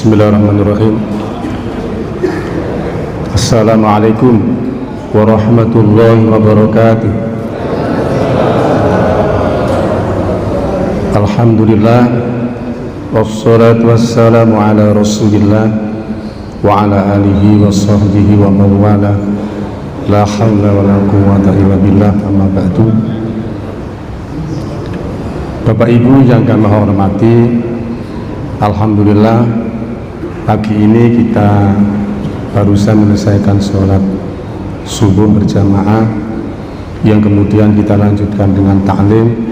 Bismillahirrahmanirrahim. Assalamualaikum warahmatullahi wabarakatuh. Alhamdulillah, wassalatu wassalamu ala rasulillah wa ala alihi wa sahbihi wa mawala. La hawla wa la quwwata illa billah, amma ba'du. Bapak Ibu yang kami hormati, alhamdulillah pagi ini kita barusan menyelesaikan sholat subuh berjamaah, yang kemudian kita lanjutkan dengan ta'lim.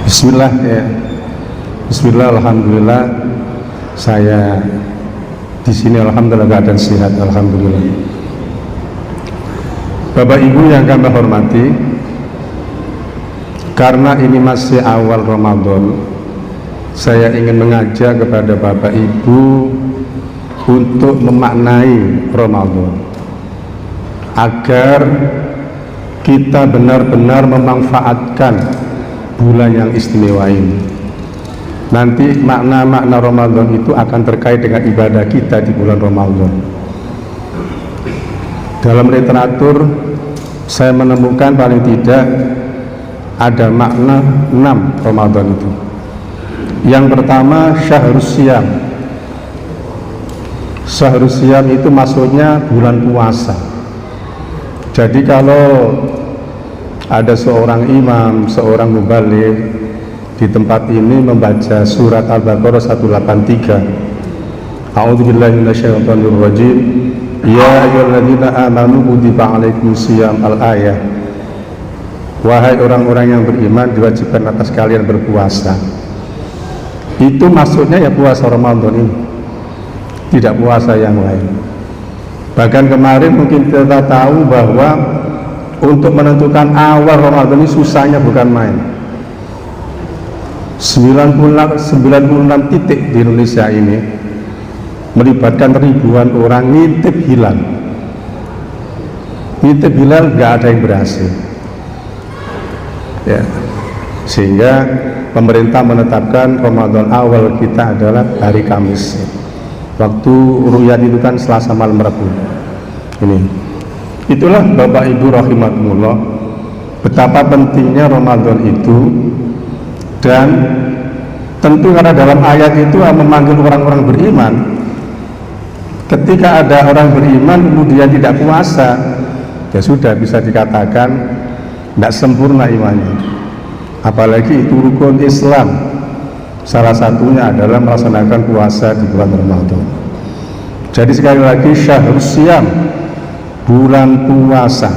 Bismillah ya. Bismillah, alhamdulillah saya di sini alhamdulillah keadaan sehat, alhamdulillah. Bapak Ibu yang kami hormati, karena ini masih awal Ramadan, saya ingin mengajak kepada Bapak Ibu untuk memaknai Ramadan agar kita benar-benar memanfaatkan bulan yang istimewa ini. Nanti makna-makna Ramadan itu akan terkait dengan ibadah kita di bulan Ramadan. Dalam literatur saya menemukan paling tidak ada makna 6 Ramadan itu. Yang pertama, Syahrus Syiyam. Syahrus Syiyam itu maksudnya bulan puasa. Jadi kalau ada seorang imam, seorang mubaligh di tempat ini membaca surat Al-Baqarah 183, A'udzubillahi minasyaitonir rajim, ya ayyuhalladzina amanu kutiba alaikumus syiyam, al-ayah. Wahai orang-orang yang beriman, diwajibkan atas kalian berpuasa. Itu maksudnya ya puasa Ramadan ini, tidak puasa yang lain. Bahkan kemarin mungkin kita tahu bahwa untuk menentukan awal Ramadan ini susahnya bukan main. 96 titik di Indonesia ini melibatkan ribuan orang ngintip hilal. Ngintip hilal nggak ada yang berhasil ya, sehingga pemerintah menetapkan Ramadan awal kita adalah hari Kamis. Waktu ru'yat itu kan Selasa malam Rabu. Itulah Bapak Ibu rahimakumullah, betapa pentingnya Ramadan itu. Dan tentu karena dalam ayat itu memanggil orang-orang beriman. Ketika ada orang beriman kemudian tidak puasa, ya sudah bisa dikatakan tidak sempurna imannya. Apalagi itu rukun Islam, salah satunya adalah melaksanakan puasa di bulan Ramadan. Jadi sekali lagi, Syahrus Syiyam, bulan puasa.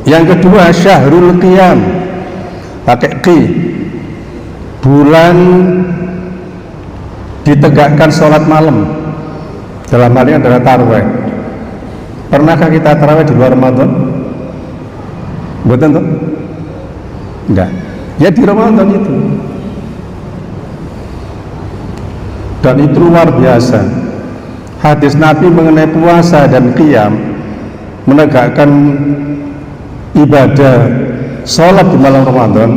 Yang kedua, Syahrul Qiyam, pakai qi, bulan ditegakkan sholat malam. Dalam hal ini adalah tarawih. Pernahkah kita tarawih di luar Ramadan? Betul tuh? Enggak. Ya di Ramadan itu. Dan itu luar biasa. Hadis Nabi mengenai puasa dan qiyam, menegakkan ibadah sholat di malam Ramadan,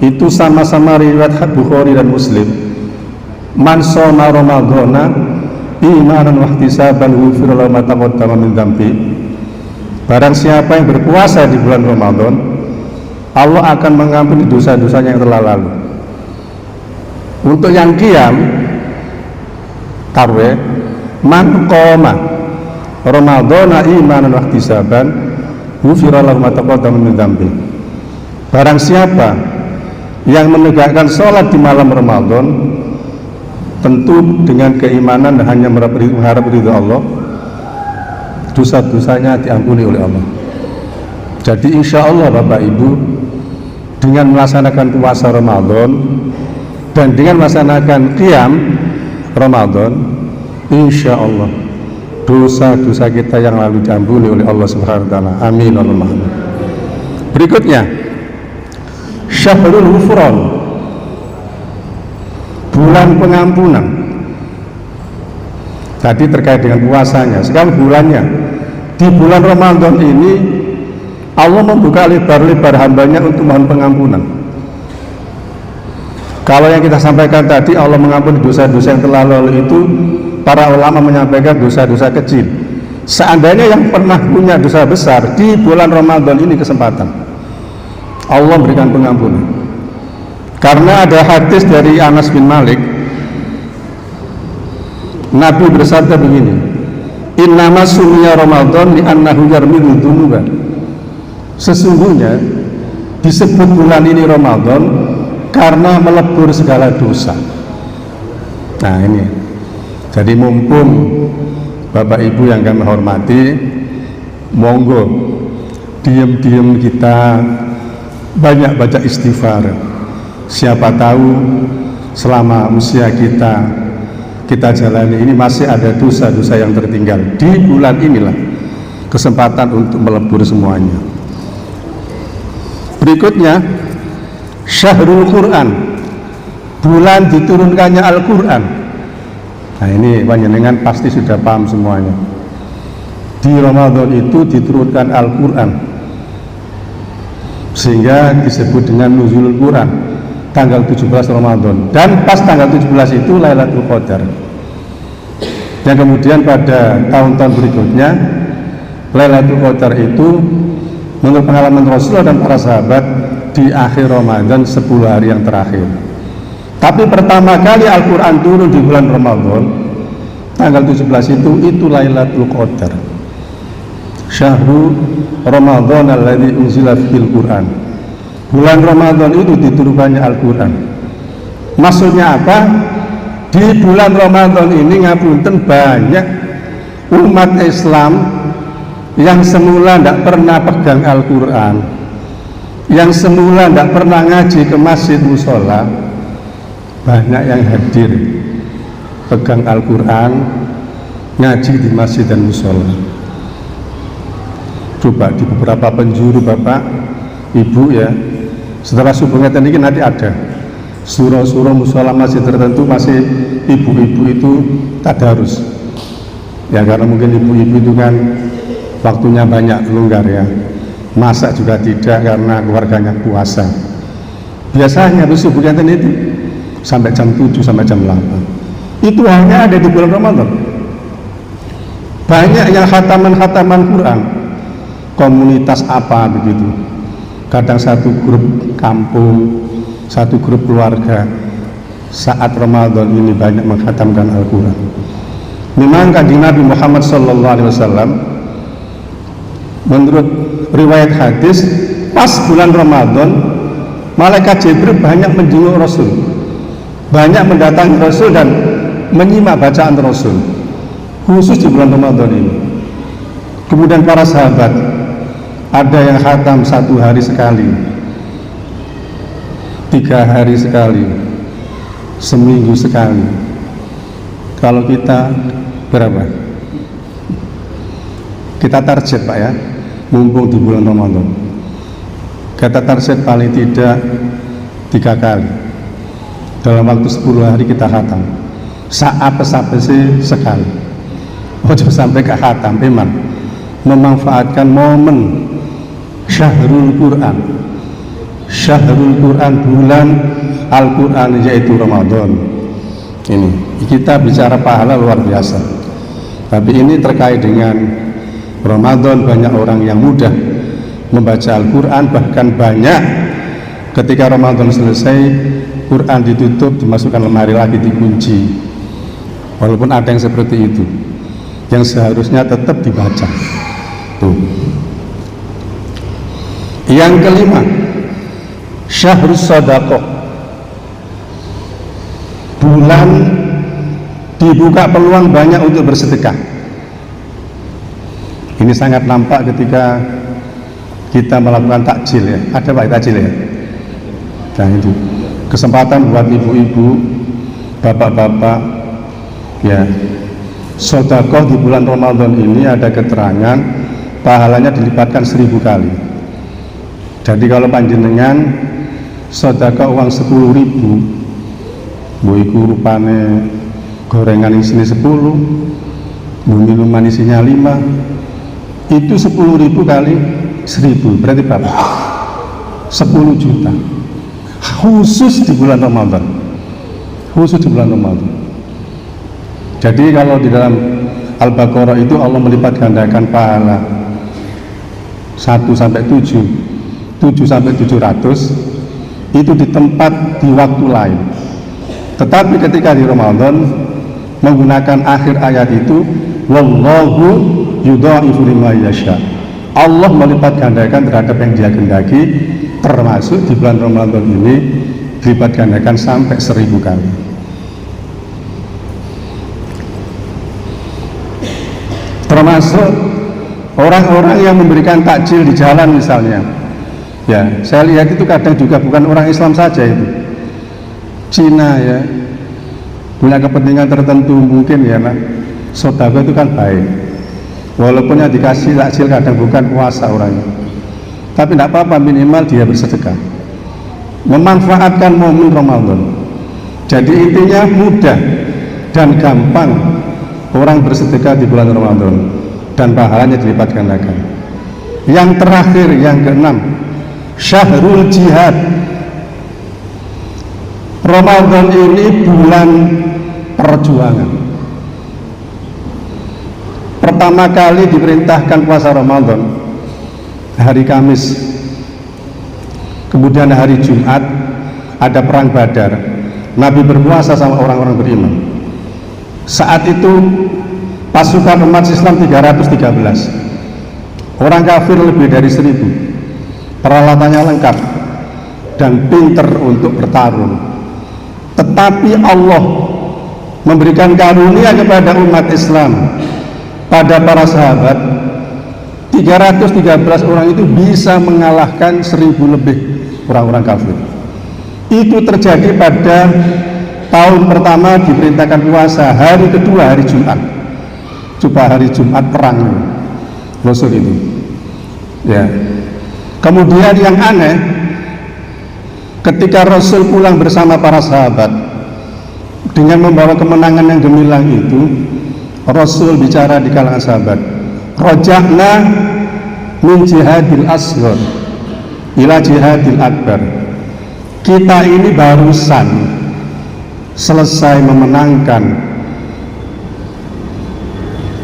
itu sama-sama riwayat Bukhari dan Muslim. Man shoma Ramadhana imanan wa ihtisaban ghufira lahu ma taqaddama min dzambi. Barang siapa yang berpuasa di bulan Ramadan, Allah akan mengampuni dosa-dosanya yang telah lalu. Untuk yang qiyam tarwih, man qoma Ramadhana imanan wa ihtisaban ghufira lahu ma taqaddama min dzambi. Barang siapa yang menegakkan sholat di malam Ramadan, tentu dengan keimanan dan hanya mengharap ridha Allah, dosa-dosanya diampuni oleh Allah. Jadi insya Allah Bapak Ibu, dengan melaksanakan puasa Ramadan dan dengan melaksanakan qiyam Ramadan, insya Allah dosa-dosa kita yang lalu diampuni oleh Allah Subhanahu wa Ta'ala. Amin Allahumma amin. Berikutnya, Syahrul Ghufran, bulan pengampunan. Tadi terkait dengan puasanya, sekarang bulannya. Di bulan Ramadan ini Allah membuka lebar-lebar hambanya untuk mohon pengampunan. Kalau yang kita sampaikan tadi Allah mengampuni dosa-dosa yang telah lalu itu para ulama menyampaikan dosa-dosa kecil. Seandainya yang pernah punya dosa besar di bulan Ramadan ini kesempatan, Allah berikan pengampunan. Karena ada hadis dari Anas bin Malik, Nabi bersabda begini, innama sumiya Ramadan li'annahu yarmidhu dzunuba. Sesungguhnya disebut bulan ini Ramadan karena melebur segala dosa. Nah ini, jadi mumpung Bapak Ibu yang kami hormati, monggo diem-diem kita banyak baca istighfar. Siapa tahu selama usia kita jalani ini masih ada dosa-dosa yang tertinggal. Di bulan inilah kesempatan untuk melebur semuanya. Berikutnya, Syahrul Quran, bulan diturunkannya Al-Quran. Nah ini panjenengan pasti sudah paham semuanya. Di Ramadan itu diturunkan Al-Quran, sehingga disebut dengan Nuzulul Quran, tanggal 17 Ramadan. Dan pas tanggal 17 itu Lailatul Qadar. Dan kemudian pada tahun-tahun berikutnya, Lailatul Qadar itu menurut pengalaman Rasulullah dan para sahabat di akhir Ramadan 10 hari yang terakhir. Tapi pertama kali Al-Quran turun di bulan Ramadan tanggal 17 itu Lailatul Qadar. Syahrul Ramadan alladzi unzila fil Quran. Bulan Ramadan itu diturunkannya Al-Quran. Maksudnya apa? Di bulan Ramadan ini ngapunten banyak umat Islam yang semula tidak pernah pegang Al-Quran, yang semula tidak pernah ngaji ke masjid musola, banyak yang hadir pegang Al-Quran, ngaji di masjid dan musola. Coba di beberapa penjuru Bapak Ibu ya, setelah subuh ngeten ini nanti ada surah-surah musola masjid tertentu masih ibu-ibu itu tadarus ya, karena mungkin ibu-ibu itu kan waktunya banyak longgar ya, masak juga tidak karena keluarganya puasa. Biasanya subuh ngeten itu sampai jam 7 sampai jam 8 itu hanya ada di bulan Ramadan. Banyak yang khataman Quran, komunitas apa begitu, kadang satu grup kampung, satu grup keluarga, saat Ramadan ini banyak menghatamkan Al-Quran. Memang kanjeng Nabi Muhammad SAW menurut riwayat hadis, pas bulan Ramadan malaikat Jibril banyak menjenguk Rasul, banyak mendatangi Rasul dan menyimak bacaan Rasul, khusus di bulan Ramadan ini. Kemudian para sahabat ada yang khatam 1 hari sekali, 3 hari sekali, seminggu sekali. Kalau kita berapa? Kita target Pak ya, mumpung di bulan Ramadan, kita target paling tidak 3 kali dalam waktu 10 hari kita khatam. Apa-apa sih sekali, ojo sampai ke khatam. Memang memanfaatkan momen Syahrul Quran, Syahrul Quran, bulan Al-Quran yaitu Ramadan. Ini kita bicara pahala luar biasa, tapi ini terkait dengan Ramadan. Banyak orang yang mudah membaca Al-Quran, bahkan banyak ketika Ramadan selesai Quran ditutup, dimasukkan lemari lagi, dikunci. Walaupun ada yang seperti itu, yang seharusnya tetap dibaca. Tuh. Yang kelima, Syahrus Shadaqah, bulan dibuka peluang banyak untuk bersedekah. Ini sangat nampak ketika kita melakukan takjil ya. Ada Pak takjil ya? Nah itu kesempatan buat ibu-ibu, bapak-bapak ya. Sedekah di bulan Ramadan ini ada keterangan pahalanya dilipatkan 1000 kali. Jadi kalau panjenengan sedekah uang 10.000, bu iku rupane gorengan isinya 10, bu minuman isinya 5, itu 10.000 kali 1000 berarti berapa? 10 juta. Khusus di bulan Ramadan, khusus di bulan Ramadan. Jadi kalau di dalam Al-Baqarah itu Allah melipat gandakan pahala 1 sampai 7, 7 sampai 700 itu di tempat di waktu lain. Tetapi ketika di Ramadan menggunakan akhir ayat itu, wallahu yudha'ifu liman yasha. Allah melipat gandakan terhadap yang Dia kehendaki, termasuk di bulan Ramadan ini dilipat gandakan sampai 1000 kali. Termasuk orang-orang yang memberikan takjil di jalan misalnya. Ya, saya lihat itu kadang juga bukan orang Islam saja itu. Cina ya, punya kepentingan tertentu mungkin ya, nah, sedekah itu kan baik. Walaupun yang dikasih takjil kadang bukan puasa orangnya, tapi tidak apa-apa, minimal dia bersedekah, memanfaatkan momen Ramadan. Jadi intinya mudah dan gampang orang bersedekah di bulan Ramadan dan pahalanya dilipat gandakan. Yang terakhir, yang keenam, Syahrul Jihad. Ramadan ini bulan perjuangan. Pertama kali diperintahkan puasa Ramadan hari Kamis, kemudian hari Jumat ada perang Badar. Nabi berpuasa sama orang-orang beriman. Saat itu pasukan umat Islam 313, orang kafir lebih dari 1000, peralatannya lengkap dan pinter untuk bertarung. Tetapi Allah memberikan karunia kepada umat Islam, pada para sahabat. 313 orang itu bisa mengalahkan 1000 lebih orang-orang kafir. Itu terjadi pada tahun pertama diperintahkan puasa, hari kedua hari Jumat. Coba hari Jumat perang Rasul itu ya. Kemudian yang aneh, ketika Rasul pulang bersama para sahabat dengan membawa kemenangan yang gemilang itu, Rasul bicara di kalangan sahabat, rojahna min jihadil asghar ila jihadil akbar. Kita ini barusan selesai memenangkan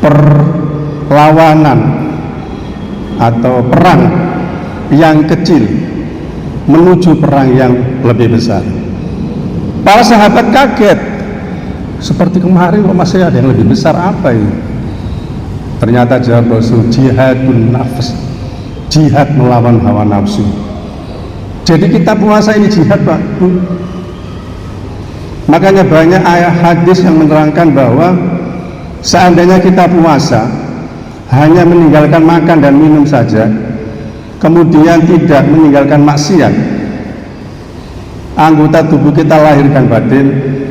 perlawanan atau perang yang kecil menuju perang yang lebih besar. Para sahabat kaget, seperti kemarin kok masih ada yang lebih besar, apa ini? Ternyata jawab Rasul, jihadun nafs, jihad melawan hawa nafsu. Jadi kita puasa ini jihad, Pak, Bu. Makanya banyak ayat hadis yang menerangkan bahwa seandainya kita puasa hanya meninggalkan makan dan minum saja, kemudian tidak meninggalkan maksiat, anggota tubuh kita lahir dan batin,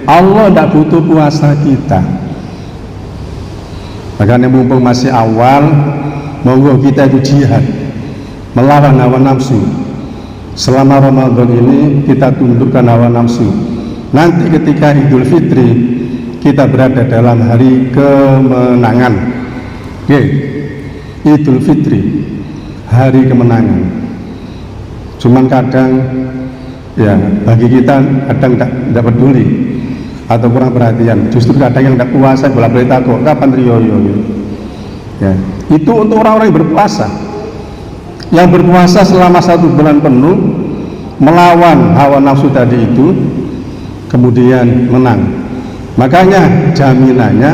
Allah tidak butuh puasa kita. Makanya mumpung masih awal, monggo kita itu jihad melawan hawa nafsu. Selama Ramadan ini kita tundukkan hawa nafsu. Nanti ketika Idul Fitri kita berada dalam hari kemenangan. Oke, Idul Fitri, hari kemenangan. Cuman kadang ya bagi kita kadang tidak peduli atau kurang perhatian. Justru kadang yang tidak puasa bolak-balik takut kapan riyoyo ya. Itu untuk orang-orang yang berpuasa, yang berpuasa selama 1 bulan penuh melawan hawa nafsu tadi itu, kemudian menang. Makanya jaminannya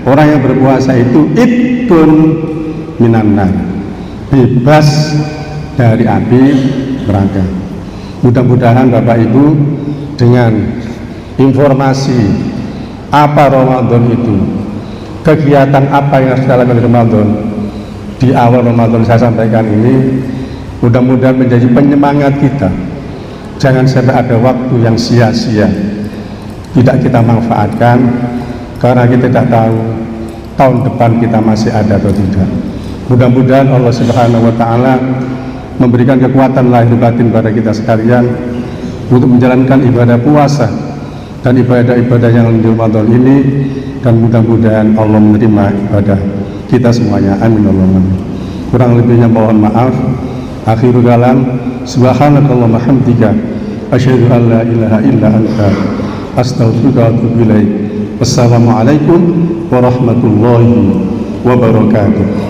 orang yang berpuasa itu itqun minan nar, bebas dari api neraka. Mudah-mudahan Bapak Ibu dengan informasi apa Ramadan itu, kegiatan apa yang harus kita lakukan di Ramadan, di awal Ramadan saya sampaikan ini, mudah-mudahan menjadi penyemangat kita. Jangan sampai ada waktu yang sia-sia tidak kita manfaatkan, karena kita tidak tahu tahun depan kita masih ada atau tidak. Mudah-mudahan Allah Subhanahu wa Ta'ala memberikan kekuatan lahir batin pada kita sekalian untuk menjalankan ibadah puasa dan ibadah-ibadah yang di Ramadan ini, dan mudah-mudahan Allah menerima ibadah kita semuanya. Amin Allahumma amin. Kurang lebihnya mohon maaf. Akhirul kalam, subhanakallahumma hamdika asyhadu an la ilaha illa anta astaghfiruka wa atubu ilaik. Wassalamualaikum warahmatullahi wabarakatuh.